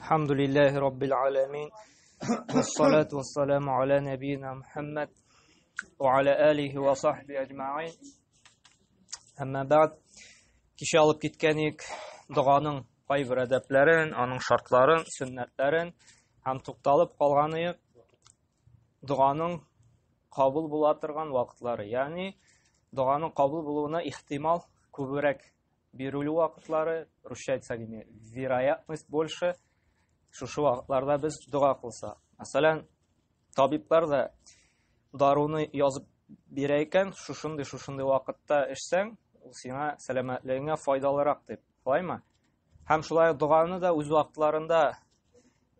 Elhamdülillahi Rabbil alemin. Vessalatu vesselamu ala nebiyyina Muhammed ve ala alihi ve sahbihi ecma'in. Amma ba'd. Kişi alıp gitkenik duanın kayfır edeplerin, onun şartların, sünnetlerin hem tuktalıp kalganıyık duanın kabul bulatırgan vakitleri. Yani duanın kabul buluna ihtimal kubürek birülü vakitleri, Rusça etsek yine verayatность больше. Şu vakitlarda biz dua kılsa. Mesela tabipler de darunu yazıp bireyken şuşundu vakitte içsen, sana selametliğine faydalırak deyip. Kolay mı? Hem şulay duanı da öz vakitlarında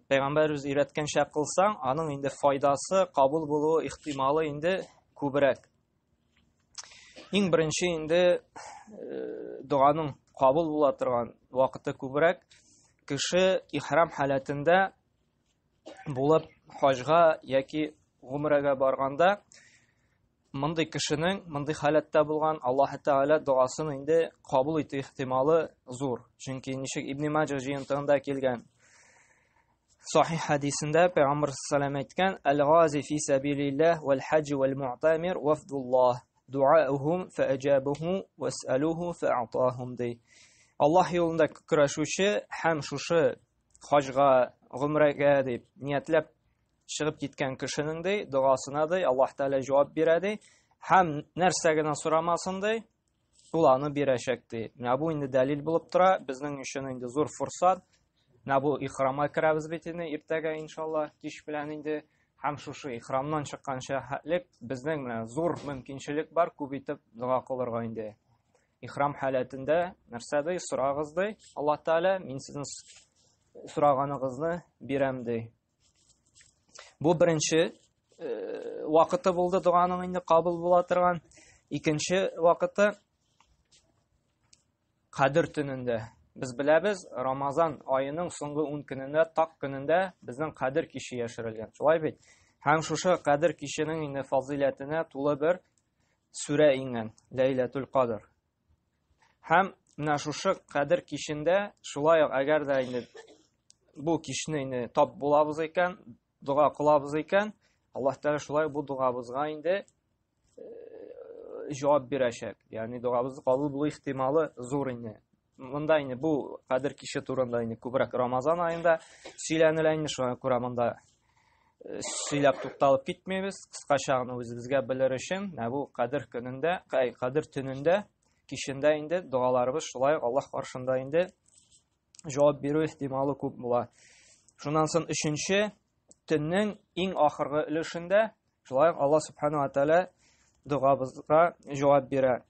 Peygamber öz iretken şey kılsan, onun indi faydası, kabul buluğu, ihtimali indi kubirek. İn birinci indi duanın kabul bulatırgan vakitte kubirek. Kişi ihram halatında bulup hacga yoki umraga barganda mınday kişinin mınday halatta bulgan Allah Teala duasını indi kabul eti ihtimali zor. Çünkü nişek İbn Majah jiyintığında kelgan sahih hadisinde Peygamber sallallahu etken el-gazi fi sabilillah vel hac vel mu'tamir vafdullah duauhum fa ajabuhu ves'aluhu fa a'tahum dey. Allah yolunda kurashuvchi ham şuşu hajga, umraga deb niyatlab chiqib ketgan kishining duosina Allah Taala javob beradi. Ham narsagini so'ramasin ularni berashakdi. Bu endi dalil bo'lib tura, bizning uchun endi zo'r fursat. Bu ihromga kiramiz betini ertaga inshaalloh kech bilan endi ham shu ihromdan chiqqan shaharlik bizning bilan zo'r mumkinchilik bor, ko'paytib duo qilirga endi. İhram halatında narsaday so'rag'izdi. Alloh taolo men sizning so'raganingizni beramdi. Bu birinchi vaqti bo'ldi duoning endi qabul bo'la turgan. Ikkinchi vaqti Qadr tunida. Biz bilamiz, Ramazon oyining so'nggi 10 kunida, taq kunida bizning Qadr kechi yashirilgan. Shulay bit. Ham shu Qadr kechining endi fazilatini to'la bir sura ingan, Laylatul Qadr. Hem naşuşu Qadr kişinde şulay agar da indi bu kişini indi tap bulabız iken, dua kılabız iken Allah Teala şulay bu duabızga indi cevap berişek. Yani duabızı kabul bulu ihtimali zor indi. Bunda indi bu Qadr kişi turunda indi kubrak Ramazan ayında söylenilen şuna kuramında söylep tutalып gitmeybiz. Kıskaçağını özümüzge bilir için bu Qadr gününde, Qadr tününde kişinde indi dualarımız şulay Allah karşında indi cevap беру ihtimali көп була. Şundan soň üçüncü tünning eng ahırgı ülüşünde şulay Allah subhanahu wa taala duabızga cevap berer.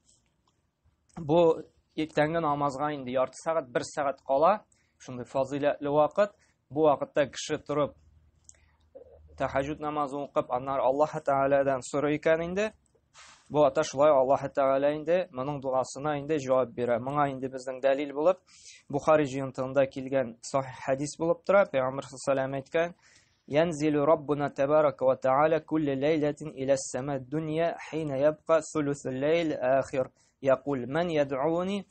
Bu ertangi namazga indi yartı saat 1 saat qala şunday fazilatli vaqt. Bu vaqtda kishi turib tahajjud namazı o'qib annar Allah Teala'dan so'raykan indi. Bu ata şulay Allah Teala indi mening duasına indi cevap berer. Menga indi bizning dalil bo'lib Buxoriy jiyintida kelgan sahih hadis bo'lib tura. Peygamber sallallohu alayhi vasallam aytgan: "Yanzilu Rabbuna tabaraka va taala kulli laylatin ila as-sama ad-dunya hina yabqa thuluthul layl akhir. Yaqul man yad'uni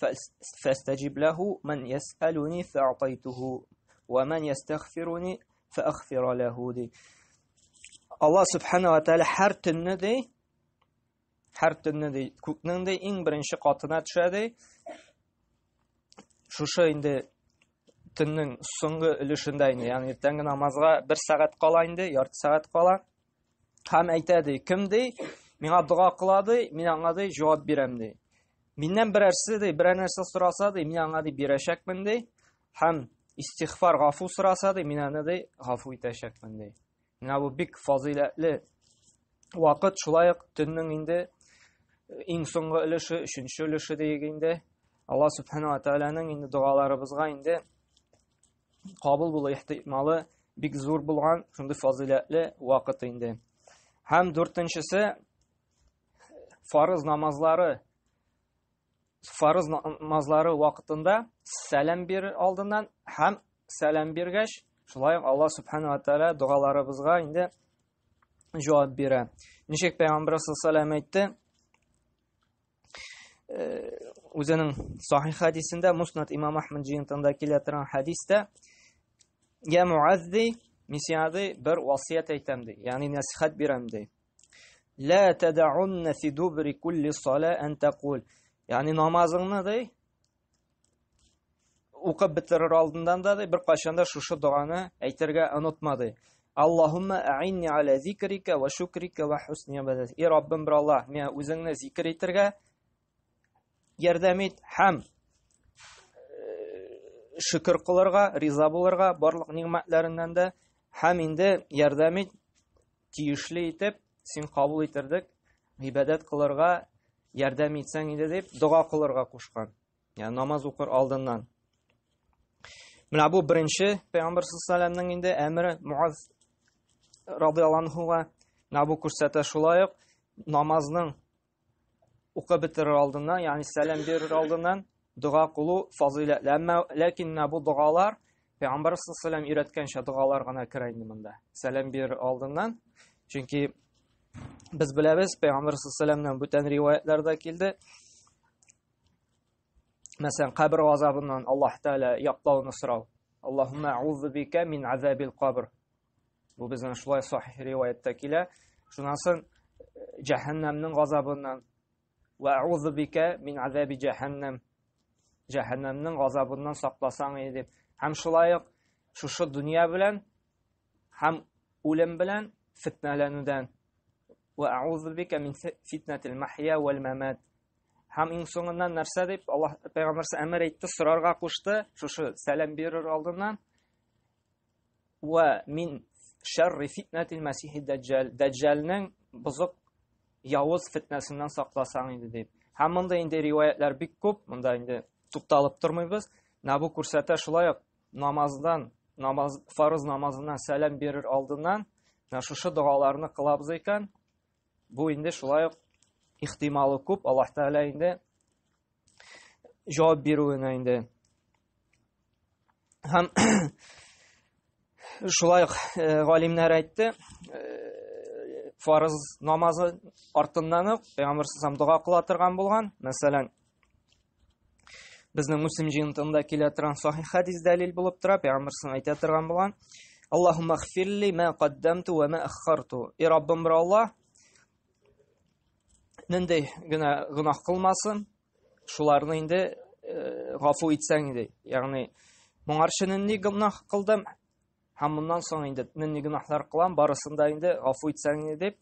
fastajib lahu, man yas'aluni fa'ataytuhu wa man yastaghfiruni fa'aghfir lahu." Allah subhanahu wa taala har tunni her tunni ko'kning eng birinchi qatına tushadi. Şuşa indi tunning so'nggi ulushida indi, ya'ni ertangi namozga 1 saat qala indi, yartı saat qala. Ham aytadi, kimdi menga duo qiladi, men anga javob beramdi. Mendan birarsi bir narsa so'rasa, men anga berashakman. Ham istig'for, g'afu so'rasa, men anga g'afu etashakman. Bu bik fazilatli vaqt shulay tunning indi eng so'nggi ulushi, 3-chi ulushi deganda Allah subhanahu wa taolaning indi duolarımızga indi qabul bo'lish ehtimoli bik zo'r bo'lgan shunday fazilatli vaqt indi. Ham 4-inchisi farz namazlari vaqtida salam ber oldindan ham salam bergach shulay Allah subhanahu wa taala duolarımızga indi javob berar. Nishek Peygamber sallallohu alayhi vasallam aytdi: o'zining sahih hadisinde Musnad İmam Ahmed jiyintida keladigan hadisda Ya Muazzi, misiyadi bir vasiyet aytam dey. Yani nasihat biram dey. La tad'unna fi dubri kulli salat an taqul. Yani namazыңны dey o'qib bitirir oldindan da bir qachonda shu duoni aytirga unutma dey. Allohumma a'inni ala zikrika va shukrika va husni ibadatik. Ey Robbim bir Alloh, men o'zingni zikr etirga yordam et, ham shukr qilirga, rizo bo'lirga, barliq ne'matlaridan da ham endi yordam et, tiyishli etib sen qabul etirdik, ibodat qilirga yordam etsang edi deb duo qilirga qo'shgan. Ya'ni namoz o'qir oldindan. Mana bu birinchi payg'ambar sollallohu alayhi vasallamning endi amri Muaz radhiyallohu anhuga nabu ko'rsata shulayq namozning o'qib bitirir oldindan, ya'ni salom berir oldindan duo qilу fazilatli. Lekin bu duolar payg'ambar sollallohu alayhi vasallam o'rgatgancha duolar g'ana kiraydi bunda. Salom berir oldindan. Chunki biz bilamiz payg'ambar sollallohu alayhi vasallamdan butun rivoyatlarda keldi. Masalan, qabr azobidan Alloh taolo yoqlovni so'rov. Allohumma a'udhu bika min azabil qabr. Bu bizning shulay sahih rivoyatda keladi. Shundan so'ng jahannamning azobidan va a'udhu bika min azabi jahannam. Jahannamning azobidan saqlasang deb. Ham shulayq shu dunyo bilan ham o'lim bilan fitnalanuvdan va a'udhu bika min fitnatil mahya wal mamat. Ham eng so'ngidan narsa deb Alloh payg'ambar amr aytdi, so'rarga qo'shdi, shu salom berir oldindan va min sharri fitnatil masih dajjal. Dajjalning buzuq yovuz fitnasidan saqlasang edi deb. Hammanda endi rivoyatlar bik ko'p, bunda endi to'xtalib turmaymiz. Nabu ko'rsata shulayq namoz farz namozidan salom berir oldindan shu duolarni qilamiz ekan. Bu endi shulayq ihtimoli ko'p. Alloh taolo endi javob beruvini endi ham shulayq g'olimlar aytdi. Farz namozi ortidan payg'ambar sollallohu duo qila turgan bo'lgan. Masalan, bizning Muslim jinoyatida keladigan sahih hadis dalil bo'lib turib, payg'ambar sollallohu ayta turgan bo'lgan. Allohumma ighfirli ma qaddamtu va ma akhartu. Ey Robbim bir Alloh, nendey gunoh qilmasin, shularni endi g'afu etsang edi. Ya'ni mo'ngarchi nendey gunoh qildim, ham bundan so'ng endi nendey gunohlar qilam, barasында endi g'afu etsang edi deb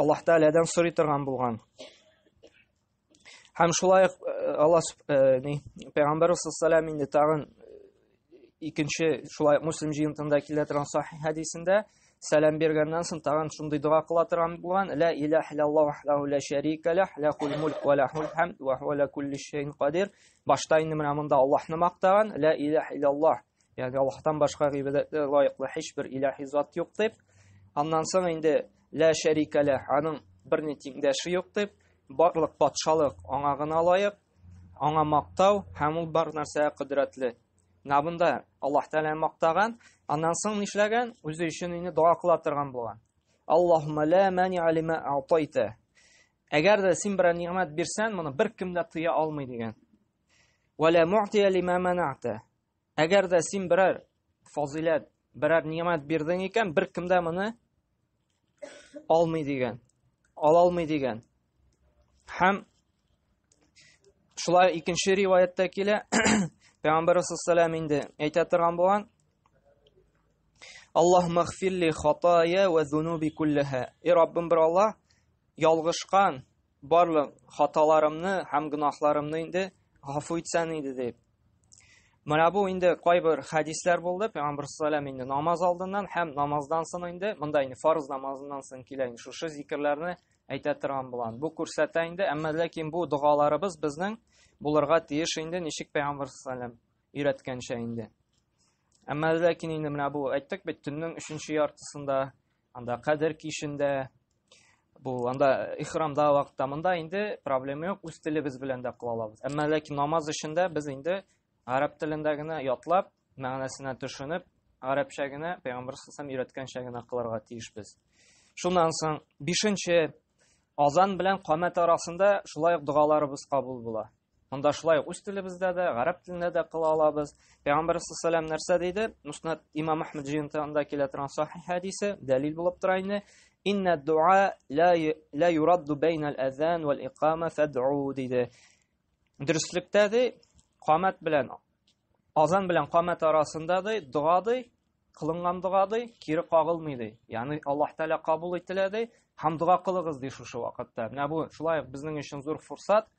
Alloh taoladan so'ray turgan bo'lgan. Ham shulay Alloh payg'ambar sollallohu alayhi vasallam endi tag'in ikkinchi shulay Muslim jinoyatida keladigan sahih hadisida salom bergandan so'ng tag'in shunday duo qiladigan bo'lgan. La ilaha illalloh vahdahu la sharika lah, lahul mulk va lahul hamd va huva ala kulli shay'in qodir. Boshda endi mana bunda Allohni maqtagan, la ilaha illalloh, ya'ni Allohdan boshqa ibodatga loyiqli hech bir ilohiy zot yo'q deb. Ondan so'ng endi la sharika lah, aning bir tengdoshi yo'q deb, barliq podshohlik anga g'ina loyiq, anga maqtav, ham u bir narsaga qudratli. Nabunda Alloh taolo maqtagan, ondan so'ng nishlagan, o'zi uchun endi duo qila turgan bo'lgan. Allohumma la mani'a lima a'tayta. Agarda sen bir ne'mat bersan, buni bir kimda tiya olmaydi degan. Va la mu'tiya lima mana'ta. Agarda sen biror fazilat, biror ne'mat berding ekan, bir kimda buni olmaydi degan. Ola olmaydi degan. Ham shulay ikkinchi rivoyatda keladi. Payg'ambar sollallohu alayhi vasallam endi aytadigan bo'lgan. Allohumma ighfirli xatoya va zunubi kullaha. Ey Robbim bir Alloh, yolg'ishgan barliq xatolarimni ham gunohlarimni endi g'afu etsan edi deb. Mana bu endi qo'y bir hadislar bo'ldi. Payg'ambar sollallohu alayhi vasallam endi namoz oldindan ham namozdan so'ng endi bunda endi farz namozidan so'ng kelgan shu zikrlarni aytadigan bo'lgan. Bu ko'rsataydi, ammo lekin bu duolarimiz bizning bularga tegish endi nechik payg'ambar sollallohu alayhi vasallam o'rgatgancha endi. Ammo lekin endi mana bu aytdik, tunning 3-yortisida, anda qadr kishinde, bu anda ihromda vaqtda bunda endi problema yo'q, o'z tilimiz bilan da qila olamiz. Ammo lekin namoz ishida biz endi arab tilindagina yotlab, ma'nosini tushunib, arabchagina payg'ambar sollallohu alayhi vasallam o'rgatganchagina qilarga tegishmiz. Shundan so'ng 5-azon bilan qomat orasida shulay duolarimiz qabul bo'ladi. Монда шулай үз телебездә дә, гарәп телендә дә кыла алабыз. Пәйгамбәр саллаллаһу алейһи нәрсә диде? Муснад Имам Әхмәд җыентыгында килә торган сахих хәдисе дәлил булып тора инде. Инна дуа ла юрадду бейнал азан вал иқама фад'у диде. Дөрестлектә ди, камәт белән азан белән камәт арасында ди, дуа ди, кылынган дуа ди, кире кагылмый ди. Ягъни Аллаһ Тәала кабул ителә ди, һәм дуа кылыгыз ди шушы вакытта. Менә бу шулай безнең өчен зур фурсат.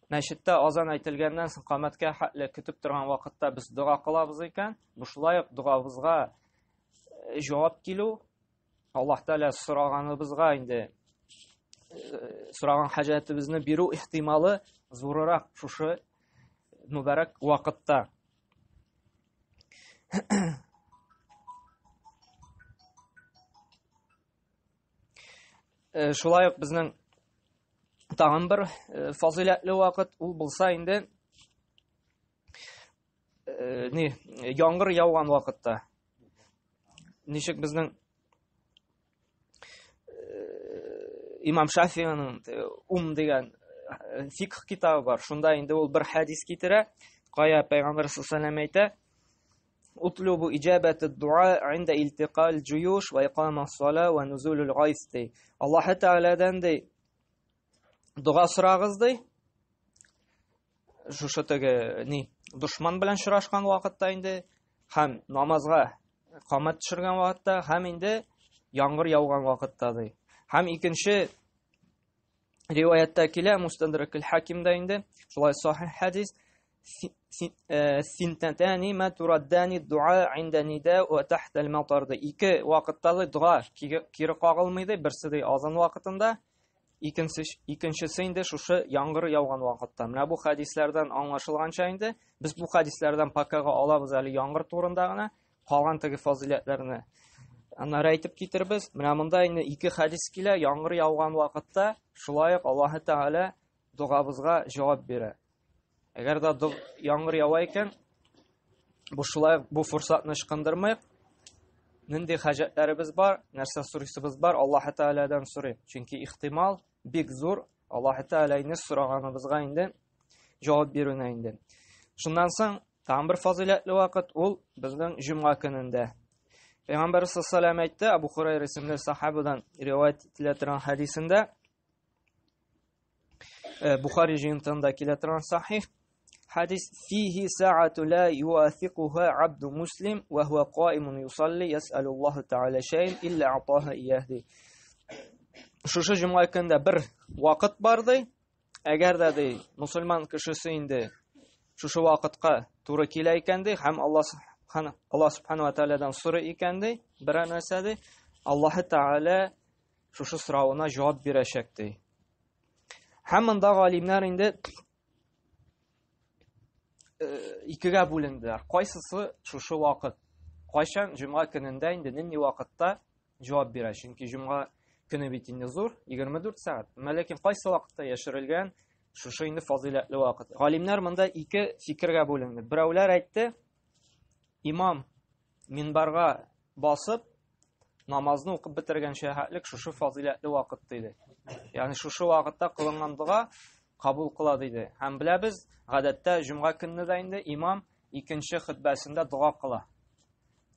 Мәчеттә азан әйтелгәннән соң камәткә хәтле көтеп торган вакытта без дуа кылабыз икән, бу шулай дуабызга җавап килү, Аллаһ Тәала сораганыбызга инде сораган хаҗәтебезне бирү ихтималы зуррак шушы мүбарәк вакытта. Шулай ук безнең тагын бер фазилатлы вакыт ул булса инде яңгыр яуган вакытта. Ничек безнең Имам Шафииның дигән фикх китабы бар. Шунда инде ул бер хадис китерә. Кая Пәйгамбәр саллаллаһу алейһи әйтә: "Утлубу иҗабат дуа инда илтиқал җуюш ва иқама ссала ва нузул аль-гайс." Аллаһ Тәаләдән ди дуа сорагыз ди. Шушы теге душман белән шурашкан вакытта инде һәм намазга камәт төшергән вакытта һәм инде яңгыр яуган вакытта ди. Һәм икенче риваяттә килә Мустадрак аль-Хакимдә инде шулай сахих хадис синтатани ма тураддани дуа инда нида ва тахта ал-матар. Ике вакытта дуа кире кагылмый ди. Берсе ди азан вакытында, икенчесе инде шушы яңгыр яуган вакытта. Менә бу хадисләрдән аңлашылганча инде без бу хадисләрдән пакага алабыз әле яңгыр турында гына, калган теге фазилатларны аннары әйтеп китербез. Менә монда инде ике хадис килә, яңгыр яуган вакытта шулай ук Аллаһ Тәалә дуабызга җавап бирә. Әгәр дә яңгыр ява икән, бу шулай бу фурсатны ычкындырмыйк. Нинди хаҗәтләребез бар, нәрсә сорыйсыбыз бар, Аллаһ Тәаләдән сорыйк. Чөнки ихтимал бик зур Аллаһ Тәаләне сораганыбызга инде җавап бирүне инде. Шуннан соң тагын бер фазилатлы вакыт ул безнең җомга көнендә. Пәйгамбәр саллаллаһу алейһи әйтте, Абу Хурайра исемле сахабадан риваят ителә торган хадисендә, Бухари җыентыгында килә торган сахих حديث فيه ساعة لا يواثقها عبد مسلم وهو قائم يصلي يسأل الله تعالى شيء إلا أعطاه إياه. Шушы җомга көндә бер вакыт бар ди. Әгәр дә мусульман кешесе инде шушы вакытка туры килә икән ди, һәм Аллаһ Субханаһу ва Тааладан сорый икән ди, бер нәрсә ди, Аллаһ Таала шушы сорауына җавап бирәчәк ди. Һәм монда галимнәр инде икегә бүленделәр. Кайсысы шушы вакыт? Кайчан җомга көнендә инде нинди вакытта җавап бирә? Чөнки җомга көне бит инде зур, 24 сәгать. Ләкин кайсы вакытта яшерелгән шушы инде фазилатлы вакыт. Галимнәр монда ике фикергә бүленде. Берәүләр әйтте, имам минбарга басып намазны укып бетергән шәһәтлек шушы фазилатлы вакыт диде. Ягъни шушы вакытта кылынган дуа кабул кыла диде. Һәм беләбез, гадәттә җомга көнендә инде имам икенче хутбасында дуа кыла.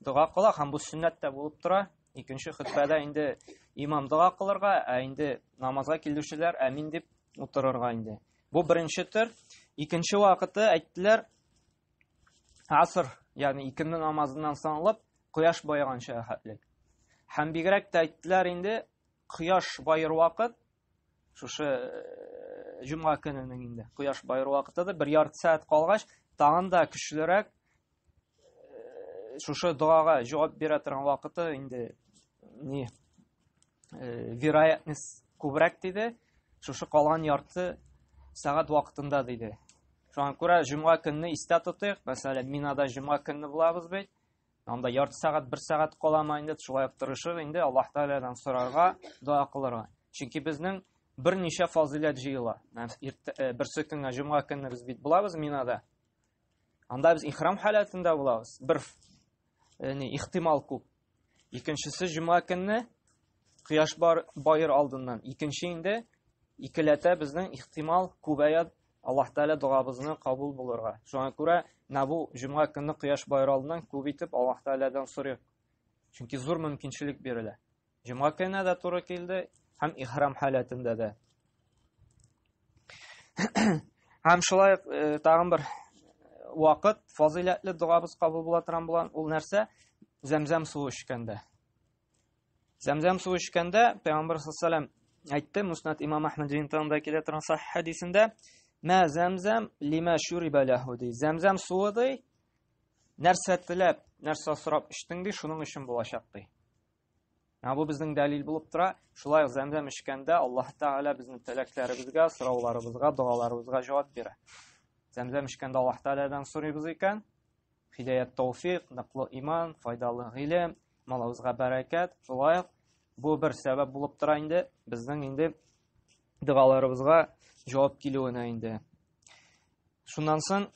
Дуа кыла һәм бу сөннәттә булып тора. Икенче хутбада инде имам дуа кылырга, инде намазга килүчеләр амин дип утырырга инде. Бу беренче төр. Икенче вакыты әйттеләр аср, ягъни икенде намазыннан соң кояш байыган шәһәтлек. Һәм бигрәк тә әйттеләр инде кояш байыр вакыт шушы җомга көненең инде кояш байыр вакытыда бер ярты сәгать калгач тагын да көчлерәк шушы дуага җавап бирә торган вакыты инде вероятность күбрәк диде. Шушы калган ярты сәгать вакытында диде. Шуңа күрә җомга көнне истә тотыйк. Мәсәлән, Минада җомга көнне булабыз бит. Анда ярты сәгать, 1 сәгать каламы инде шулай тырышыр инде Аллаһ Тааладан сорарга, дуа кылырга. Чөнки безнең берничә фазилат җыела. Берсе көнгә җомга көнне без бит булабыз Минада. Анда без ихрам халатында булабыз. Бер ихтимал күп. Икенчесе җомга көнне кояш байыр алдыннан. Икенче инде икеләтә безнең ихтимал күбәя Аллаһ Тәгалә дуабызны кабул булырга. Шуңа күрә бу җомга көнне кояш байры алдыннан күп итеп Аллаһ Тәгаләдән сорыйк. Чөнки зур мөмкинчелек бирелә. Җомга көнне дә туры килде һәм ихрам халәтендә дә. Һәм шулай тагын бер вакыт фазилатлы дуабыз кабул була торган булган ул нәрсә? Зәмзәм суы эчкәндә. Зәмзәм суы эчкәндә Пәйгамбәр саллаллаһу әйтте, Муснад Имам Әхмәд җинтында килә торган сахих хадисендә: "Ма зәмзәм лима шуриба лаху" ди. Зәмзәм суы ди, нәрсә теләп, нәрсә сорап эчтең ди, шуның өчен булачак ди. Бу безнең дәлил булып тора. Шулай зәмзәм эчкәндә Аллаһ Тәгалә безнең теләкләребезгә, сорауларыбызга, дуаларыбызга җавап бирә. Зәмзәм эчкәндә Аллаһ Тәгаләдән сорыйбыз икән, хидаят, тауфик, ныклы иман, файдалы гыйлем, малыбызга бәрәкәт. Шулай бу бер сәбәп булып тора инде безнең инде дуаларыбызга җавап килүенә инде. Шуннан соң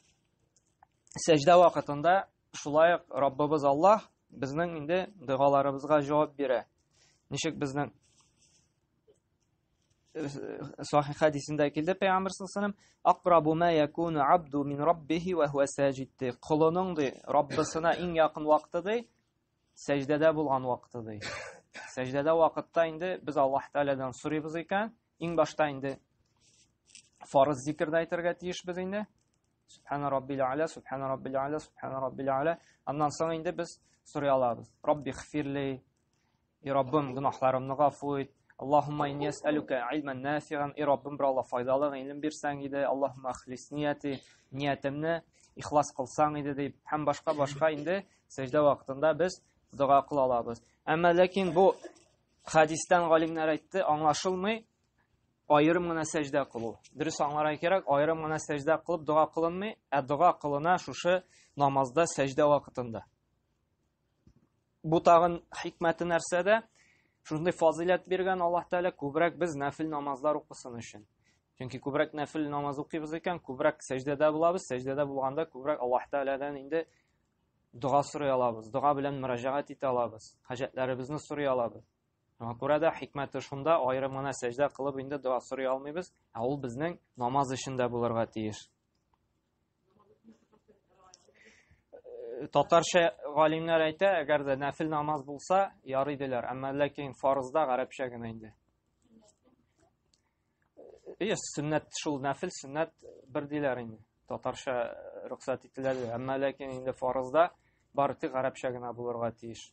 сәҗдә вакытында шулай Раббыбыз Аллаһ безнең инде дуаларыбызга җавап бирә. Ничек безнең Сахих хадисендә килде Пәйгамбер саллаллаһу "Aqrabu ma yakunu 'abdu min rabbih wa huwa sajid". Кулының ди Раббысына иң якын вакыты ди сәҗдәдә булган вакыты ди. Сәҗдәдә вакытта инде без Аллаһ Тәгаләдән сорыйбыз икән, иң башта инде фарыз зикрдә әйтергә тиешбез инде. Субхана раббил а'ла, субхана раббил а'ла, субхана раббил а'ла. Аннан соң инде без сорый алабыз. Рабби гфирли, и Раббым гынахларымны гафу ит. Аллаһумма инни ас'алука илман нафи'ан, и Раббым бер Алла файдалы гыйлем бирсәң иде. Аллаһумма ахлис нияти, ниятемне ихлас кылсаң иде дип, һәм башка инде сәҗдә вакытында без дуа кыла алабыз. Әмма ләкин бу хадистан галимнәр әйтте, аңлашылмый аерым гына сәҗдә кылу. Дөрес аңларга кирәк, аерым гына сәҗдә кылып дуа кылынмый, дуа кылына шушы намазда сәҗдә вакытында. Бу тагын хикмәте нәрсәдә? Шундый фазилат биргән Аллаһ Тәгалә күбрәк без нафил намазлар укысын өчен. Чөнки күбрәк нафил намаз укыйбыз икән, күбрәк сәҗдәдә булабыз. Сәҗдәдә булганда күбрәк Аллаһ Тәгаләдән инде дуа сорый алабыз. Дуа белән мөрәҗәгать итә алабыз. Хаҗәтләребезне сорый алабыз. Шуңа күрә дә хикмәте шунда, аерым гына сәҗдә кылып инде дуа сорый алмыйбыз, ул безнең намаз эчендә булырга тиеш. Татарча галимнәр әйтә, әгәр дә нафил намаз булса, ярый диләр, әмма ләкин фарызда гарәпчә генә инде. Сөннәт шул нафил, сөннәт бер диләр инде. Татарча рөхсәт ителә, әмма ләкин инде фарызда бары тик гарәпчә генә булырга тиеш.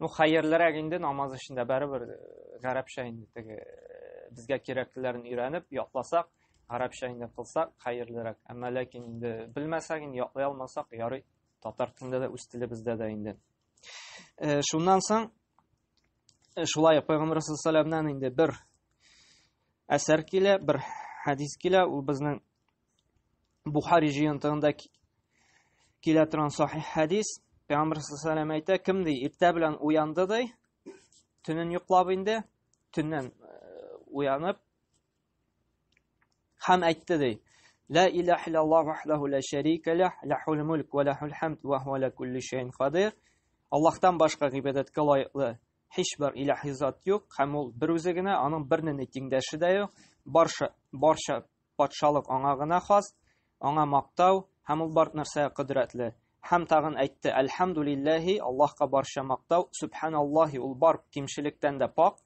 Хәерлерәк инде намаз эчендә барыбер гарәпчә инде теге безгә кирәкләрен өйрәнеп, ятласак, гарәпчә инде кылсак хәерлерәк. Әмма ләкин инде белмәсәк, инде ятлый алмасак, ярый. Татар телендә дә, үз телебездә дә инде. Шуннан соң шулай Пәйгамбер саллаллаһу алейһи инде бер әсәр килә, бер хадис килә, ул безнең Бухари җыентыгында килә торган сахих хадис. Пәйгамбер саллаллаһу алейһи әйтә, кем ди иртә белән уянды ди, төнен йоклап инде, төннән уянып һәм әйтте ди: لا إله إلا الله وحده لا شريك له له الملك وله الحمد وهو على كل شيء قدير. Аллаһтан башка гыйбадәткә лаеклы һичбер илаһи зат юк, һәм ул бер үзе генә, аның бернең тиңдәше дә юк. Барча патшалык аңа гына хас, аңа мактау, һәм ул бар нәрсәгә кодрәтле. Һәм тагын әйтте: Әлхәмдүлиллаһи, Аллаһка барча мактау, субханаллаһи, ул бар кимчелектән дә пак.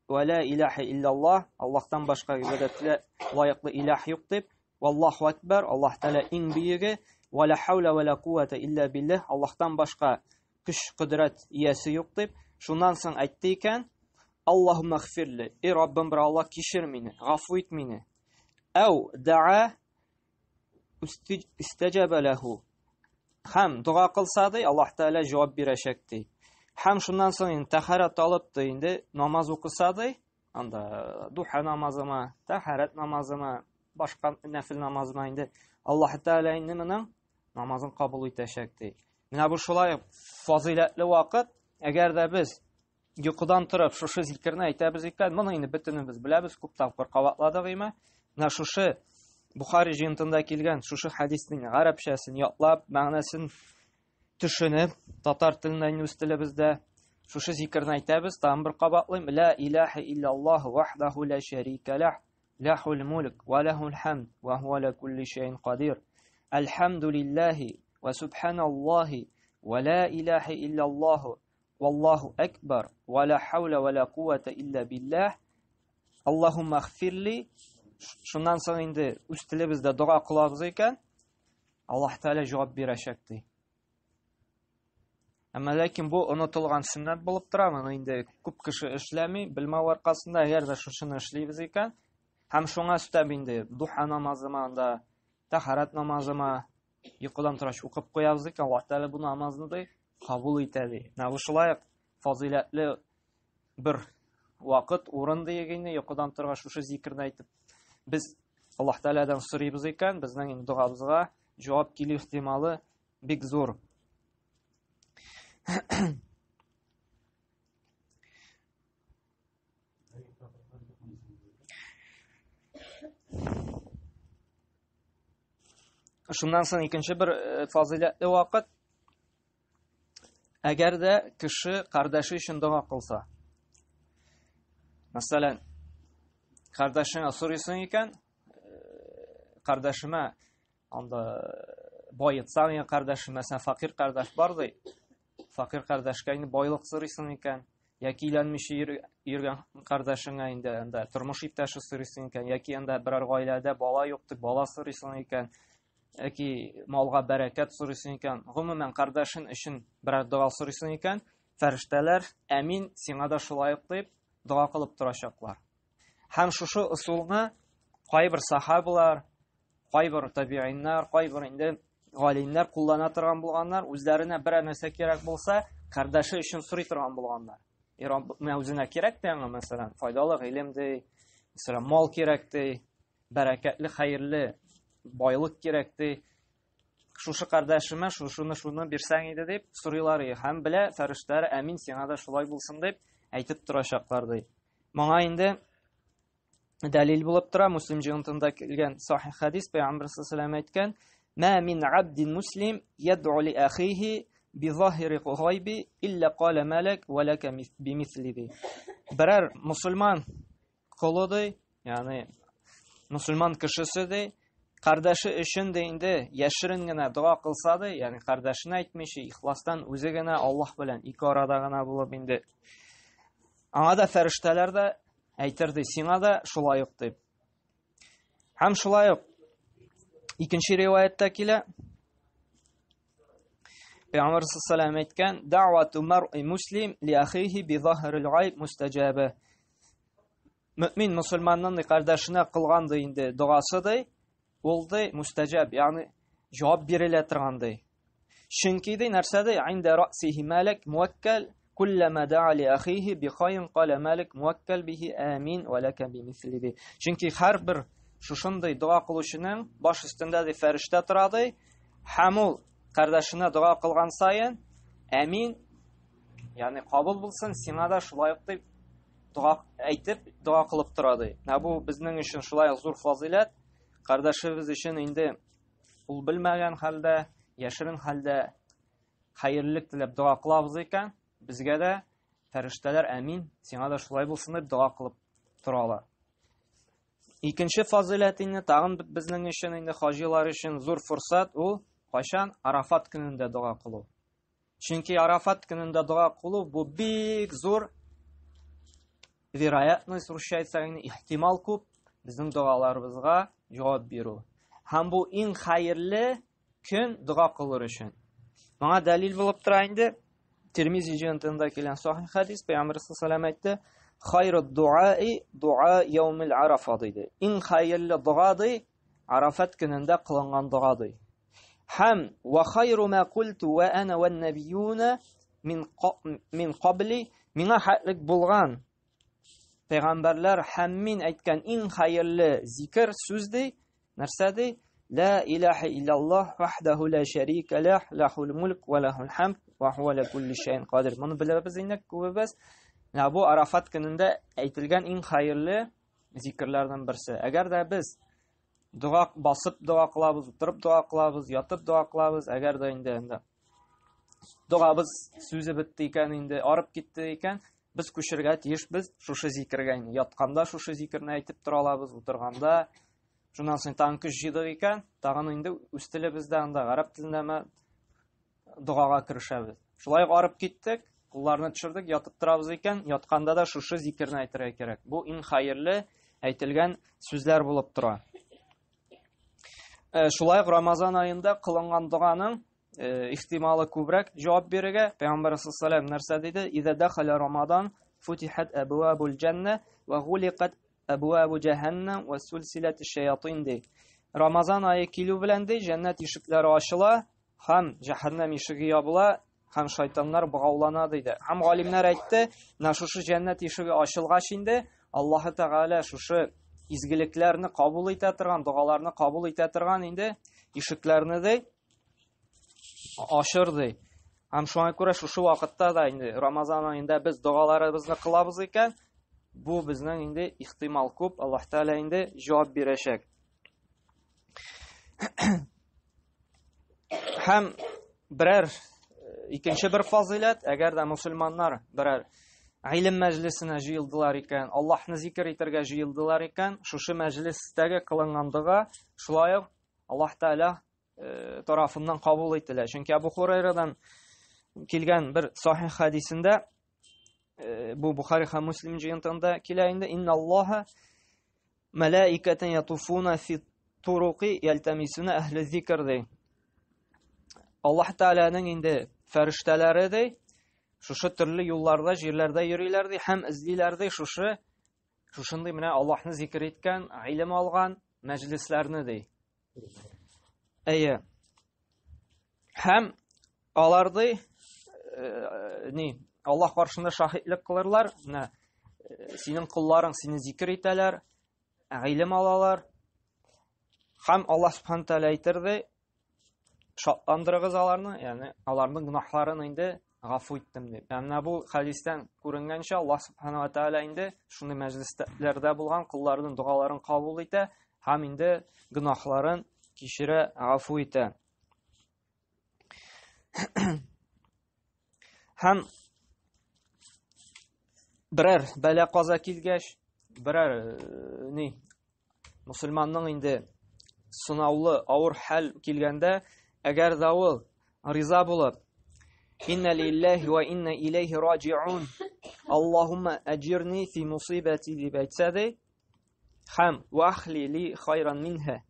ولا إله إلا الله Аллаһтан башка гыйбадәткә лаеклы илаһ юк дип, валлаһу акбар, Аллаһ Тәгалә иң биеге, вала хаула вала куввата илля биллаһ, Аллаһтан башка көч кудрат иясе юк дип, шуннан соң әйтте икән: Аллаһумма гфирли, и Раббым бер Аллаһ кичер мине, гафу ит мине. Ау даа истаҗаба лаху. Һәм дуа кылса ди, Аллаһ Тәгалә җавап бирәчәк ди. Һәм шуннан соң тәһарат алып та инде намаз укыса ди, анда духа намазыма, тәһарат намазыма, башка нафил намазыма инде Аллаһ Тәгалә инде моның намазын кабул итәчәк ди. Менә бу шулай фазилатлы вакыт. Әгәр дә без йокыдан торып шушы зикерне әйтәбез икән, моны инде бөтенебез беләбез, күп тапкыр кабатладык име. Менә шушы Бухари җыентында килгән шушы хадисның гарәпчәсен ятлап, мәгънәсен төшенеп, татар телендә үз телебездә шушы зикерне әйтәбез, тагын бер кабатлыйм: ла илаһа илляллаһу вахдаху ла шарика лах lahul mulk wa lahul hamd wa huwa ala kulli shay'in qadir. Elhamdülillahi ve subhanallahi ve la ilahe illallah vallahu ekber ve la havle ve la kuvvete illa billah. Allahumma gfirli. Şundan soň indi üst tilibizde dua kılabız eken Allah Teala cevap berişek di. Ama lakin bu unutulgan sünnet bolup tura. Mana indi köp kişi işlemi, bilme arqasında eger de şuşunu işleybiz eken hem şoňa üstab indi duha namazymanda, taharat namazıma yuqadan turaş okup koyabız eken Allah Teala bu namazni da kabul etedi. Näme şulay faziletli bir vaqt urun degende yuqadan turgaç şuşu zikirni aytıp biz Allah Teala'dan soraybız eken bizning duabızga cevap keliş ihtimali bek zor. Şundan soň ikinci bir faziletli vaqt eger de kişi kardeşi için dua kılsa. Mesela kardeşine soruyorsun iken kardeşime anda boyutsan ya kardeşim mesela fakir kardeş vardı. Fakir kardeşke boylık soruyorsun iken yaki ilenmiş yürgen kardeşine indi turmuş iptaşı soruyorsun iken yaki indi birer ailede bala yoktu bala soruyorsun iken yaki malga bereket soruyorsun iken gumumen kardeşin için birer dua soruyorsun iken ferişteler emin sana da şulayıp deyip dua kılıp duracaklar. Hem şuşu usuluna qaybir sahabalar, qaybir tabiinler, qaybir indi galinler kullana turgan bulganlar, özlerine bir narsa kerak bolsa, kardeşi için soruy turgan bulganlar. Mevzuna kerak diýen mesela faydalı ilimdi, mesela mal kerakdi, bereketli, hayırlı boylyk kerakdi. Şuşu kardeşime şunu birsen edi dep soruýlar. Hem bile ferişteler emin sana da şulay bulsun dep aytıp duracaklardı. Maňa indi dalil bulup tura Müslim jyňytynda kelgen sahih hadis Peýgamber sallallahu aleyhi ve sellem aýtgan: "Ma min abdin muslim yad'u li ahihi bi zahiri ghaybi illa qala malak ve laka bimislihi." Birer musulman kuludy, yani musulman kişisi kardeşi için de indi yaşırın gana dua kılsadı, yani kardeşine aýtmışy ihlastan özü gana Allah bilen iki arada gana bulup indi. Aňa da ferişteler de aytırdy, siňa da şulaýyk diýip. Hem şulaýyk ikinci riwayetde kile Peygamber sallallahu aleyhi ve sellem aýtgan: "Da'watu mar'i muslim li ahihi bi zahril gayb mustajabe." Mümin musulmanın kardeşine kılgandy indi duasy oldu mustajab, yani cevap berile turgandy. Çünki de narsada inde ra'sihi malak muwakkal kullama da'a li ahihi bi khayrin qala malik muwakkal bihi amin ve laka bimislihi. Çünki her bir şuşunday dua kıluşunun baş üstünde de ferişte turady. Hamul kardeşine dua kılgan sayın amin, yani kabul bulsun, sana da şulayıp deyip dua aytıp dua kılıp turady. Bu bizning üçün şulay zor fazilet. Kardeşimiz için indi ul bilmegen halde, yaşırın halde hayırlılık dilep dua kılabız eken bizge de ferişteler amin, sana da şulay bulsun deyip dua kılıp turalar. İkinci faziletini tağın bizning üçün indi hacılar için zor fırsat ul kaçan Arafat gününde dua kılı. Çünkü Arafat gününde dua kılı bu big zor verayetность ruşaytsa ihtimal kup bizim dualarımızga cevap beru. Hem bu en hayırlı gün dua kılır için. Bana dalil bulup tura indi Tirmizi jyňytynda kelen sahih hadis Peygamber sallallahu aleyhi ve sellem aýtdy: "Hayrud duai dua yawmil Arafa" diýdi. En hayırlı duadı Arafat gününde kılıngan duadı. Hem ve hayru ma qultu ve ana ve nebiyyun min qabli, mina hatlik bulgan peygamberler hemmin aýtgan en hayırlı zikir sözdi. Narsadi? La ilahe illallah vahdahu la şerike lah, lahul mulk ve lahul hamd ve huve ala kulli şeyin qadir. Bunu bilebez inek köbebez. Bu Arafat gününde aytılgan en hayırlı zikirlerden birisi. Eğer de biz dua basıp dua kılabız, oturup dua kılabız, yatıp dua kılabız, eğer de indi duabız sözü bitti iken, indi arıp gitti iken, Без күчергә тиешбез шушы зикергә. Ятканда шушы зикерне әйтеп тора алабыз, утырганда. Шуннан соң тагын көч җыйдык икән, тагын инде үз телебездә анда гарәп телендә дугага керешәбез. Шулай гарып киттек, кулларны төшердек, ятып торабыз икән, ятканда да шушы зикерне әйтергә кирәк. Бу иң хәерле әйтелгән сүзләр булып тора. Шулай Рамазан ayında кылынган дуганың ихтималы күбрәк җавап бирергә. Пәйгамбәр саллаллаһу нәрсә диде? Иза дахала Рамадан футихат абвабул җанна ва гулиқат абвабу җаһаннам ва сулсилат аш-шаятин ди. Рамазан ае килү белән ди, җәннәт ишекләре ачыла, һәм җаһаннам ишеге ябыла, һәм шайтаннар богаулана диде. Һәм галимнәр әйтте, шушы җәннәт ишеге ачылгач инде Аллаһ Тәгалә шушы изгелекләрне кабул итә торган, дугаларны кабул итә торган инде ишекләрне ди ачыр ди. Һәм шуңа күрә шушы вакытта да инде Рамазан аенда без дугаларыбызны кылабыз икән, бу безнең инде ихтимал күп, Аллаһ Тәгалә инде җавап бирәчәк. Һәм берәр икенче бер фазилат, әгәр дә мусламаннар берәр илм мәҗлесенә җыелдылар икән, Аллаһны зикр итәргә җыелдылар икән, шушы мәҗлестәге кылынган дуга шулай ук Аллаһ Тәгалә тарафыннан кабул ителә. Чөнки Абу Хурайрадан килгән бер сахих хадисендә, бу Бухари һәм Муслим җыентында килә инде, инналлаһа малаикатан ятуфуна фи туруqi ялтамисуна әһле зикр ди. Аллаһ Тәгаләнең инде фәрештәләре ди, шушы төрле юлларда, җирләрдә йөриләр ди, һәм эзлиләр ди шушындый менә Аллаһны зикр иткән, илм алган мәҗлесләрне ди. Әйе. Һәм алар ди Аллаһ каршында шаһидлек кылырлар, синең кулларың сине зикр итәләр, илм алалар. Һәм Аллаһ Субхану Тәгалә әйтер ди, шатландырыгыз аларны, ягъни аларның гөнаһларын инде гафу иттем дип. Ягъни бу хадистән күренгәнчә Аллаһ Субхану Тәгалә инде шундый мәҗлесләрдә булган кулларның дугаларын кабул итә һәм инде гөнаһларын кичерә, гафу итә. Һәм берәр бәла каза килгәч, берәр мусламанның инде сынаулы авыр хәл килгәндә, әгәр дә ул риза булып, инна лиллаһи ва инна илейһи раҗиун, Аллаһумма аҗирни фи мусибати дип әйтсә ди, һәм ва ахли ли хайран минһа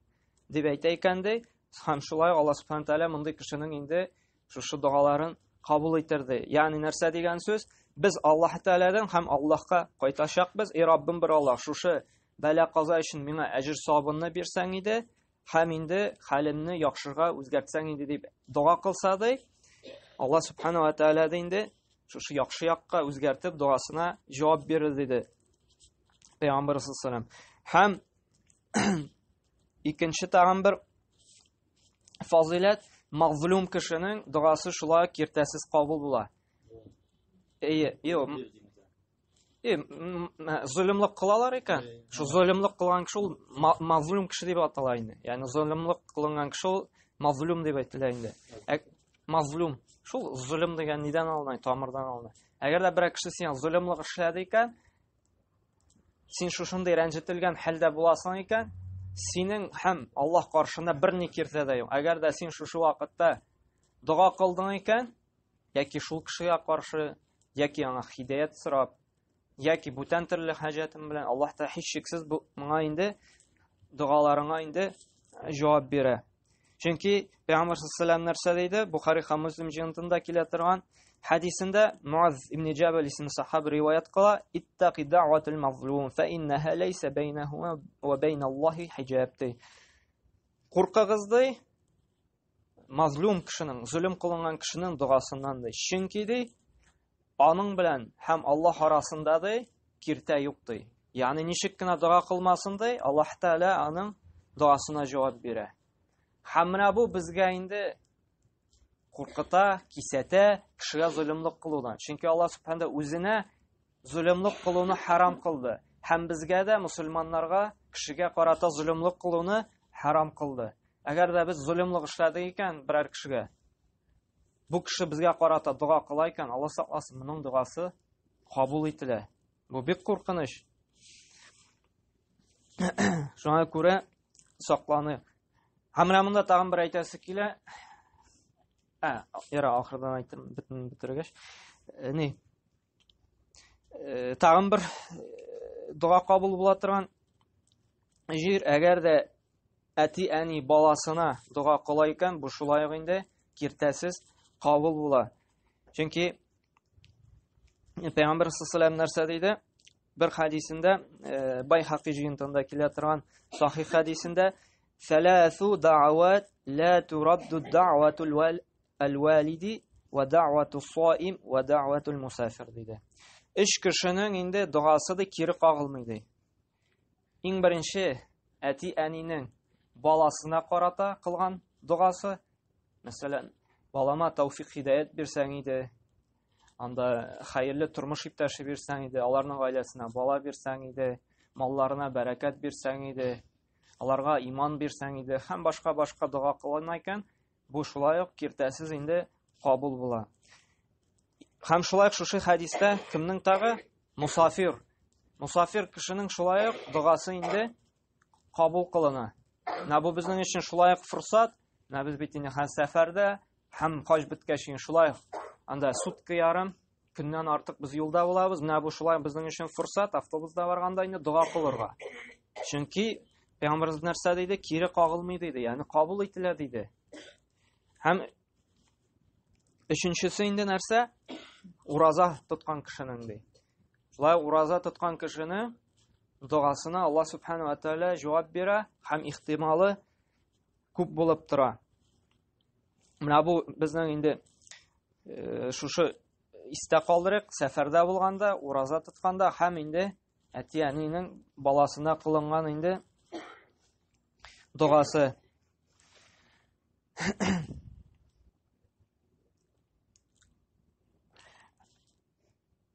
дип әйтә икән ди, һәм шулай Аллаһ Субхану Тәгалә мондый кешенең инде шушы дугаларын кабул итәрде. Ягъни нәрсә дигән сүз? Без Аллаһ Тәгаләдән һәм Аллаһка кайтачакбыз. Раббым бер Аллаһ, шушы бәла каза өчен миңа әҗр савабын бирсәң иде, һәм инде хәлемне яхшыга үзгәртсәң иде дип дуга кылса ди, Аллаһ Субхану ва Тәгалә инде шушы яхшы якка үзгәртеп дуасына җавап бирер диде Пәйгамбәр саллаллаһу алейһи ва саллям. Һәм икенче тагын бер фазилат, мазлум кешенең дуасы шулай киртәсез кабул була. Zulümlük kılalar eken, şu zulümlük kılan kişi ol mazlum kişi diye atala indi. Yani zulümlük kılınan kişi ol mazlum diye aytılır indi. Mazlum, şu zulüm degen neden alınay, tamirdan alınay. Eğer de bir kişi sen zulümlük işledi eken, sen şuşunda rəncitilgən halde bulasın eken, senin hem Allah karşında bir ne kirtede yok. Eğer de sen şu vakitte dua kıldın eken, yaki şul kişiye karşı, yaki ona hidayet sırap, yaki бүтән төрле хаҗатым белән Аллаһ та һичшиксез моңа инде дугаларыңа инде җавап бирә. Чөнки Пәйгамбәр саллаллаһу нәрсә диде? Бухари һәм Муслим җыентында килә торган хадисендә Муаз ибн Җабал исемле сахаба риваят кыла: "Иттaqi da'watul mazlum fa innaha laysa baynahu wa baynallahi hijab." Куркыгыз ди, мазлум кешенең, zulüm кылынган кешенең дугасыннан ди. Чөнки ди аның белән һәм Аллаһ арасында ди киртә юк ди. Ягъни ничек кенә дуга кылмасын ди, Аллаһ Тәгалә аның дуасына җавап бирә. Һәм менә бу безгә инде куркыта, кисәтә кешегә zulümлек кылудан. Чөнки Аллаһ Субхану үзенә zulümлек кылуны харам кылды. Һәм безгә дә мусламаннарга кешегә карата zulümлек кылуны харам кылды. Әгәр дә без zulümлек эшләдек икән берәр кешегә, бу кеше безгә карата дуга кыла икән, Аллаһ сакласын, моның дугасы кабул ителә. Бу бик куркыныч. Шуңа күрә сакланыйк. Һәм менә монда тагын бер әйтәсе килә. Яра, ахырдан әйтәм, бетергәч. Тагын бер дуа кабул була торган җир, әгәр дә әти-әни баласына дуа кыла икән, бу шулай ук инде киртәсез кабул була. Чөнки Пәйгамбер саллаллаһу нәрсә диде? Бер хадисендә, Байхақи җыентында килә торган сахих хадисендә, "Саласу даъват ла турадду даъватул алвалиди ва даъватус саим ва даъватул мусафир" диде. Өч кешенең инде дуасы да кире кагылмый ди. Иң беренче әти-әнинең баласына карата кылган дуасы, мәсәлән, балама тауфик хидаят бирсәң иде, анда хәерле тормыш иптәше бирсәң иде, аларның гаиләсенә бала бирсәң иде, малларына бәрәкәт бирсәң иде, аларга иман бирсәң иде, һәм башка дуа кылына икән, бу шулай ук киртәсез инде кабул була. Һәм шулай ук шушы хадистә кемнең тагы? Мусафир. Мусафир кешенең шулай ук дуасы инде кабул кылына. Бу безнең өчен шулай ук форсат. Без бит инде һәм сәфәрдә, һәм хаҗ беткәч шулай ук анда сутка ярым көннән артык без юлда булабыз. Бу шулай безнең өчен форсат, автобуста барганда инде дуа кылырга. Чөнки Пәйгамберimiz нәрсә диде? Кире кагылмый диде, ягъни кабул ителә диде. Һәм өченчесе инде нәрсә? Ураза тоткан кешенең ди. Шулай ураза тоткан кешене дуасына Аллаһ субхана ва тааля җавап бирә һәм ихтималы күп булып тора. Менә бу безнең инде шушы истә калдырык, сәфәрдә булганда, ураза тотканда һәм инде әти-әнинең баласына кылынган инде дуасы.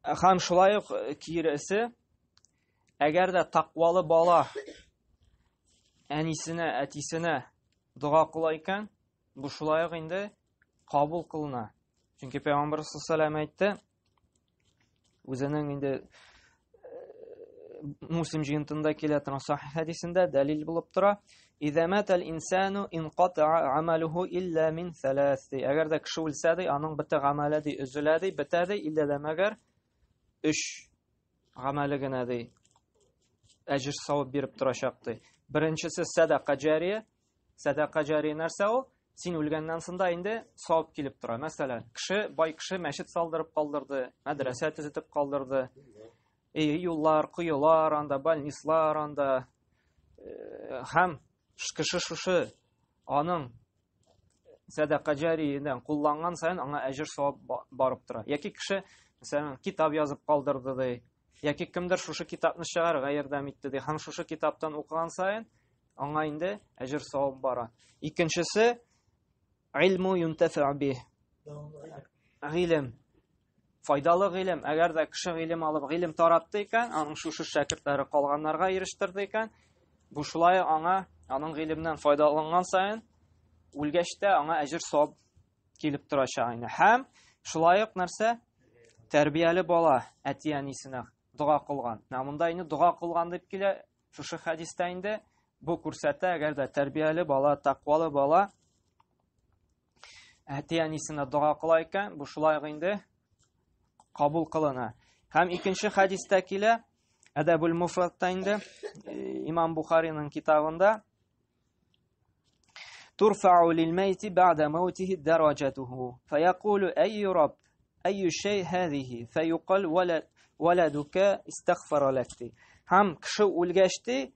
Һәм шулай ук киресе, әгәр дә тақвалы бала әнисенә, әтисенә дуа кыла икән, бу шулай ук инде кабул кылына. Чөнки Пәйгамбер саллаллаһу алейһи әйтте, үзенең инде Муслим җыентында килә торган сахих хадисендә дәлил булып тора. "Иза матал инсану инқата'a амалуху илля мин салас". Әгәр дә кеше үлсә ди, аның бөтен гамәле ди өзелә ди, бетә ди, илля дә мәгәр 3 гамәле генә ди әҗр савап биреп торачак ди. Беренчесе садака җария. Садака җария нәрсә ул? Син үлгәннән соң инде савап килеп тора. Мәсәлән, бай кеше мәчет салдырып калдырды, мәдрәсә төзетеп калдырды. Юллар, кыйлар, анда больницалар, анда һәм кеше шушы аның садака җариядән кулланган саен аңа әҗр савап барып тора. Яки кеше, мәсәлән, китап язып калдырды ди, яки кемдер шушы китапны чыгарырга ярдәм итте ди, һәм шушы китаптан укыган саен аңа инде әҗр савап бара. Икенчесе илму юнтафа бих. Гыйлем, файдалы гыйлем. Әгәр дә кеше гыйлем алып, гыйлем таратты икән, аның шушы шәкертләре калганнарга ирештерде икән, бу шулай аңа, аның гыйлемнән файдаланган саен үлгәч тә аңа әҗр савап килеп торачак инде. Һәм шулай ук нәрсә? Тәрбияле бала әти-әнисенә дуа кылган. Монда инде дуа кылган дип килә шушы хадистә инде бу күрсәтә, әгәр дә тәрбияле бала, тақвалы бала әти-әнисенә дуа кыла икән, бу шулай инде кабул кылына. Һәм икенче хадистә килә, Әдәбул Муфратта инде Имам Бухариның китабында "Турфау лил-мәйти бә'дә маутихи дараҗатуху, фаякулу әй раб, әй шәй һәзиһи, фаюкал валадука истагфара лак". Һәм кеше үлгәч ди,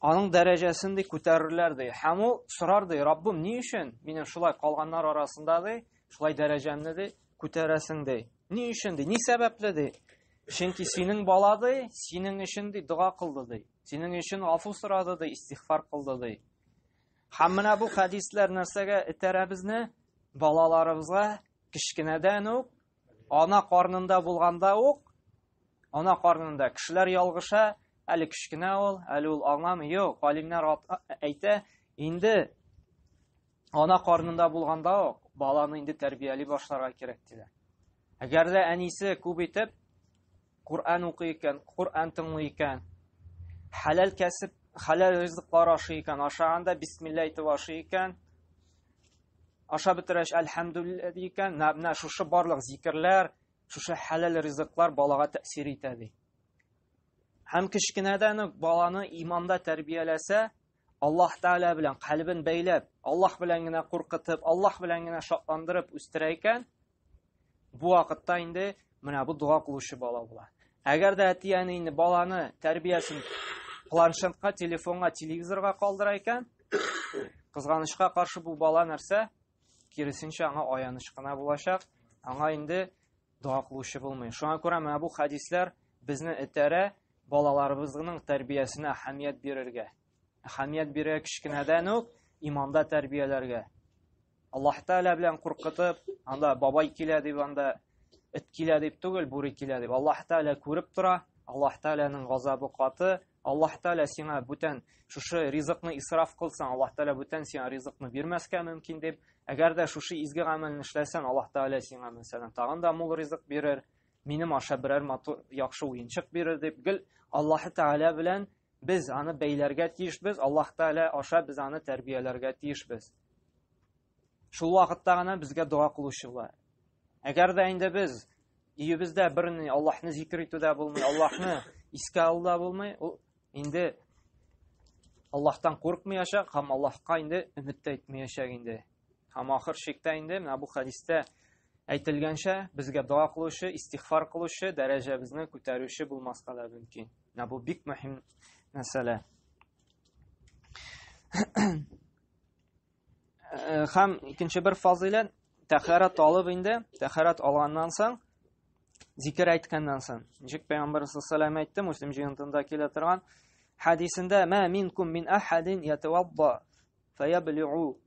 аның дәрәҗәсен ди күтәрерләр ди. Һәм ул сорар ди: "Раббым, ни өчен минем шулай калганнар арасында ди, шулай дәрәҗәмне ди күтәрәсең ди? Ни өчен ди? Ни сәбәпле ди? Чөнки синең бала ди, синең өчен ди дуа кылды ди. Синең өчен афу сорады ди, истигфар кылды ди". Һәм менә бу хадисләр нәрсәгә этәрә безне? Балаларыбызга кичкенәдән үк, ана карнында булганда ук, ана карнында кешеләр ялгыша, әле кичкенә ул, әле ул аңламый. Юк, галимнәр әйтә, инде ана карнында булганда ук баланы инде тәрбияли башларга кирәк диләр. Әгәр дә әнисе күп итеп Kur'an укый икән, Kur'an тыңлый икән, халал кәсеп, халал ризыклар ашый икән, ашаганда бисмилла әйтеп ашый икән, аша бетерәч әлхәмдүлилләh ди икән, менә шушы барлык зикрләр, шушы халал ризыклар балага тәэсир итә ди. Һәм кечкенәдән үк баланы иманда тәрбияләсә, Аллаһ Тәгалә белән калбын бәйләп, Аллаһ белән генә куркытып, Аллаһ белән генә шатландырып үстерә икән, бу вакытта инде менә бу дуа кылучы бала була. Әгәр дә әти әни инде баланы тәрбиясен планшетка, телефонга, телевизорга калдыра икән, кызганычка каршы бу бала нәрсә? Киресенчә аңа аяныч кына булачак, аңа инде дуа кылучы булмый. Шуңа күрә менә бу хадисләр безне этәрә балаларыбызның тәрбиясенә әһәмият бирергә. Әһәмият бирә кичкенәдән үк иманда тәрбияләргә. Аллаһ Тәгалә белән куркытып, анда бабай килә дип, анда эт килә дип түгел, бүре килә дип. Аллаһ Тәгалә күреп тора, Аллаһ Тәгаләнең газабы каты, Аллаһ Тәгалә сиңа бүтән шушы ризыкны исраф кылсаң, Аллаһ Тәгалә бүтән сиңа ризыкны бирмәскә мөмкин дип. Әгәр дә шушы изге гамәлне эшләсәң, Аллаһ Тәгалә сиңа мәсәлән тагын да мул ризык бирер, минем аша берәр матур яхшы уенчык бирер дип. Гел Аллаһ Тәгалә белән biz аны бәйләргә тиешбез, Аллаһ Тәгалә аша biz аны тәрбияләргә тиешбез. Шул вакытта гына безгә дуа кылучылар. Әгәр дә инде без өебездә берни Аллаһны зикр итүдә булмый, Аллаһны искә алуда булмый, ул инде Аллаһтан куркмыячак һәм Аллаһка инде өмет итмәячәк инде. Һәм ахыр шиктә инде менә бу хадистә әйтелгәнчә безгә дуа кылучы, истигъфар кылучы, дәрәҗәбезне күтәрүче булмаска да мөмкин. Менә бу бик мөһим мәсьәлә. Һәм икенче бер фазилат тәһарат алып инде, тәһарат алганнан соң зикр әйткәннән соң. Ничек Пәйгамбәр саллаллаһу алейһи әйтте, Муслим җыентында килә торган хадисендә: "Ма минкум мин ахадин ятавадда фаябlighu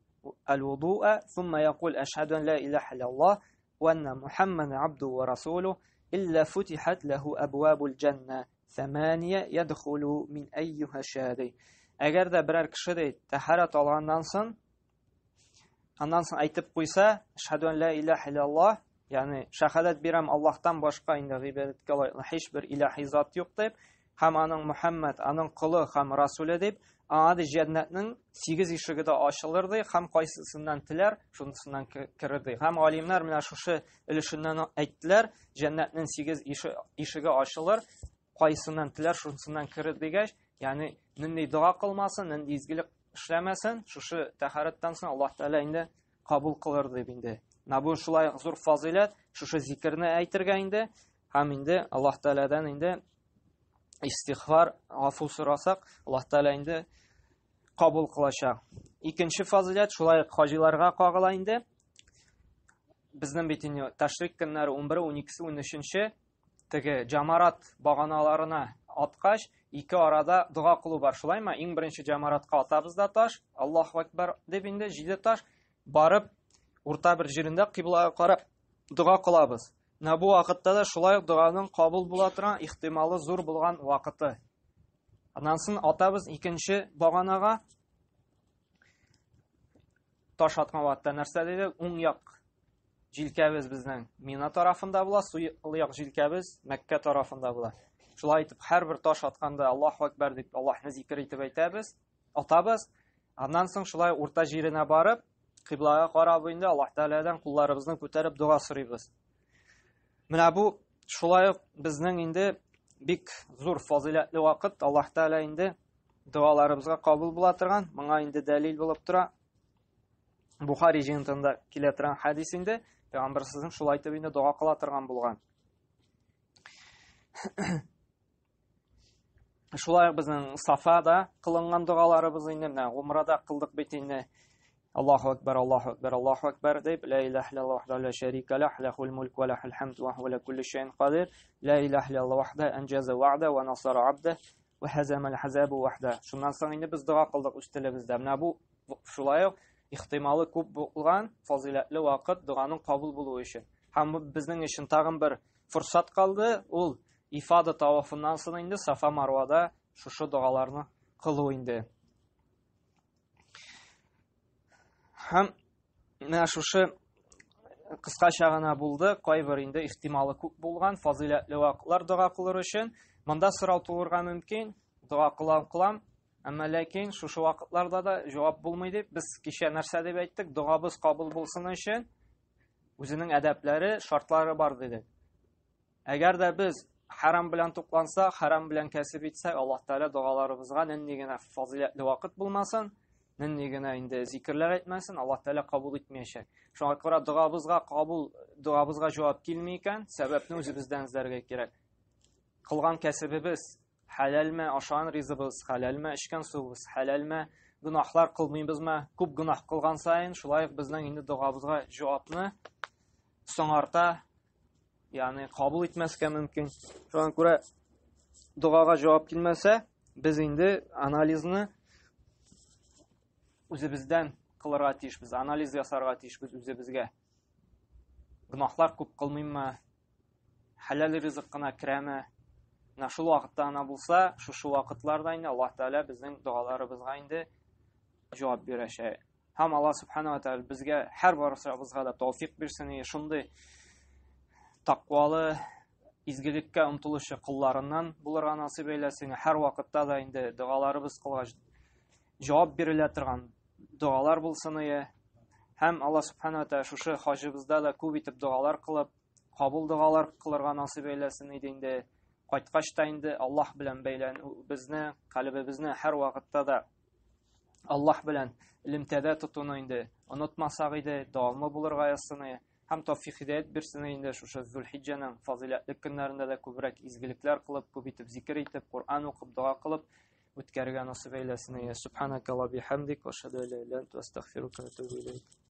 al-wudu'a thumma yaqul ashhadu an la ilaha illallah wa anna Muhammadan abduhu wa rasuluhu illa futihat lahu abwabul janna thamaniya yadkhulu min ayyuha shadi." Әгәр дә берәр кеше дә тәһарат алганнан соң, аннан соң әйтеп куйса, "Ашһаду ан ла илаха илляллах", ягъни шаһадат бирәм Аллаһтан башка инде гыйбадәткә лаеклы һичбер илаһи зат юк дип, һәм аның Мөхәммәд, аның кулы һәм расулы дип, аңа җәннәтнең 8 ишеге дә ачылыр ди, һәм кайсысыннан теләр, шунысыннан керер ди. Һәм алимнар менә шушы өлешеннән әйттеләр, җәннәтнең 8 ишеге ачылыр, кайсысыннан теләр, шунысыннан керер дигәч, ягъни нинди дуа кылмасын, нинди изгелек эшләмәсен, шушы тәһараттан соң Аллаһ Тәгалә инде кабул кылыр дип инде. Менә бу шулай зур фазилат, шушы зикрне әйтергә инде, һәм инде Аллаһ Тәгаләдән инде истигъфар, гафу сорасак, Аллаһ Тәгалә инде кабул кылачак. Икенче фазилат шулай хаҗиларга кагыла инде. Безнең бит инде ташрик көннәре 11, 12, 13 теге җамарат баганаларына аткач, ике арада дуа кылу бар, шулаймы? Иң беренче җамаратка атабыз да таш, Аллаһу акбар дип инде 7 таш барып урта бер җирендә кыйблага карап дуа кылабыз. Менә бу вакытта да шулай дуаның кабул була торган ихтималы зур булган вакыты. Аннан соң атабыз икенче баганага таш аткан вакытта нәрсә диде? Уң як җилкәбез безнең Мина тарафында була, сул як җилкәбез Мәккә тарафында була. Шулай итеп һәрбер таш атканда Аллаһу акбар дип Аллаһны зикр итеп әйтәбез, атабыз. Аннан соң шулай урта җиренә барып, кыйблага карап инде Аллаһ Тәгаләдән кулларыбызны күтәреп дуа сорыйбыз. Менә бу шулай безнең инде бик зур фазилатлы вакыт, Аллаһ Тәгалә инде дуаларыбызга кабул була торган. Моңа инде дәлил булып тора. Бухари җыентында килә торган хадис инде Пәйгамбәр сезнең шулай итеп инде дуа кыла торган булган. Шулай безнең Сафада кылынган дуаларыбыз инде менә умрада кылдык бит инде. Аллаһу акбар, Аллаһу акбар, Аллаһу акбар дип, ла илаха илляллаһ вахдаху ла шарика лаһ, лахул мульк ва лахул хамд ва хува ала кулли шайин кадир, ла илаха илляллаһ вахдаху анҗаза вa'да ва насара 'абда ва хазама al-хазаба вахда. Шуннан соң инде без дуа кылдык үз телебездә. Менә бу шулай ихтималы күп булган фазилатлы вакыт дуаның кабул булуы өчен. Һәм безнең өчен тагын бер фурсат калды, ул ифада тавафыннан соң инде Сафа Марвада шушы дуаларны кылу инде. Һәм менә шушы кыскача гына булды, кайбер инде ихтималы күп булган фазилатлы вакытлар дуга кылыр өчен. Монда сорау тууырга мөмкин, дуга кылам, әмма ләкин шушы вакытларда да җавап булмый дип, без кичә нәрсә дип әйттек, дугабыз кабул булсын өчен үзенең әдәпләре, шартлары бар дидек. Әгәр дә без харам белән туклансак, харам белән кәсеп итсәк, Аллаһ Тәала дугаларыбызга нинди генә фазилатлы вакыт булмасын, нинди генә инде зикрләр әйтмәсен, Аллаһ Тәала кабул итмәячәк. Шуңа күрә дугабызга җавап килми икән, сәбәпне үзебездән эзләргә кирәк. Кылган кәсебебез халалме, ашаган ризыгыбыз халалме, эчкән суыбыз халалме, гынахлар кылмыйбызмы? Күп гынах кылган сайын, шулай безнең инде дугабызга җавапны соңарта, ягъни кабул итмәскә мөмкин. Шуңа күрә дугага җавап килмәсә, без инде анализны үзебездән кылырга тиешбез, анализ ясарга тиешбез үзебезгә. Гынахлар күп кылмыйммы? Халал ризык кына керәме? Шул вакытта ана булса, шушы вакытларда инде Аллаһ Тәала безнең дугаларыбызга инде җавап бирәчәк. Һәм Аллаһ Субханаһу ва Тәала безгә һәр барысыбызга да тауфик бирсен, шундый тақвалы, изгелеккә омтылучы кулларыннан булырга насыйп әйләсен. Һәр вакытта да инде дугаларыбыз кылгач җавап бирелә торган дуалар булсын. Һәм Аллаһ Субханаһу ва Тәала шушы хаҗыбызда да күп итеп дуалар кылып, кабул дуалар кылырга насыйп әйләсен иде инде. Кайткач та инде Аллаһ белән бәйлән безне, калбыбызны һәр вакытта да Аллаһ белән илемтәдә тотуны инде онытмасак иде, дәвамлы булырга ясыны. Һәм тауфик хидayat бирсен инде шушы Зулхиҗҗаның фазилатлы көннәрендә дә күбрәк изгелекләр кылып, күп итеп зикр итеп, Кур'ан укып, дуа кылып үткәргән насыйп әйләсен. Субханакалла бихамдик ва ашһаду ан ла илаха илля анта астагфирука ва атубу илейк.